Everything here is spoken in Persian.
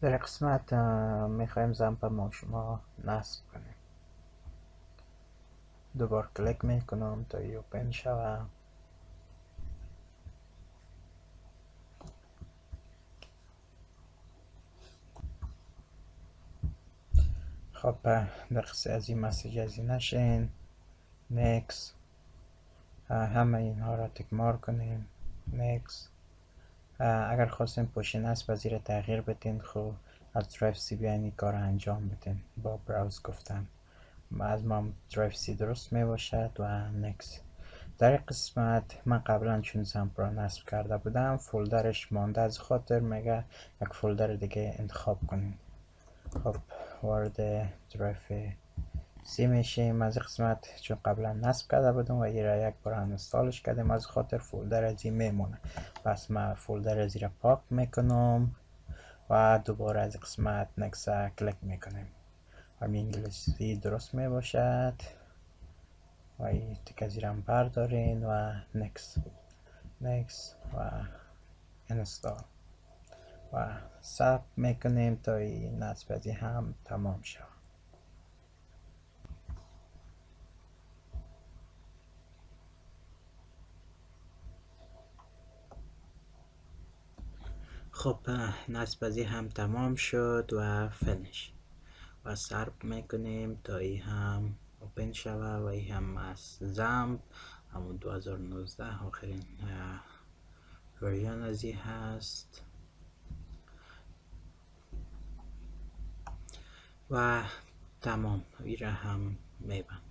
در قسمت میخوایم زامپ ما شما نصب کنیم. دوبار کلیک میکنم تا اوپن شود. خب در قصه از این مسیج از این نشین نیکس، همه اینها را تک مارک کنیم. نیکس. اگر خواستیم پشت نصب وزیر تغییر بدین، خب از درایو سی بیاین این کار انجام بدین با براوز گفتن. از ما درایو سی درست می باشد و نیکس. در این قسمت من قبلا چون زامپ را نصب کرده بودم فولدرش مانده، از خاطر میگه یک فولدر دیگه انتخاب کنیم. خب وارد درایو سی میشیم. از قسمت چون قبلا نصب کرده بودم و این را یک بار انستالش کردیم، از خاطر فولدر از این میمونه. پس من فولدر از این را پاک میکنم و دوباره از قسمت نکس کلیک میکنیم. همین انگلیسی درست میباشد و این تک از این را بردارین و نکس و انستال و ثبت میکنیم تا این نصب از این هم تمام شد. خب نصب از این هم تمام شد و فینیش و سرپ میکنیم تا این هم اوپن شود و این هم از زامپ همون 2019 آخرین ورژن از این هست و تمام. این را هم میبند.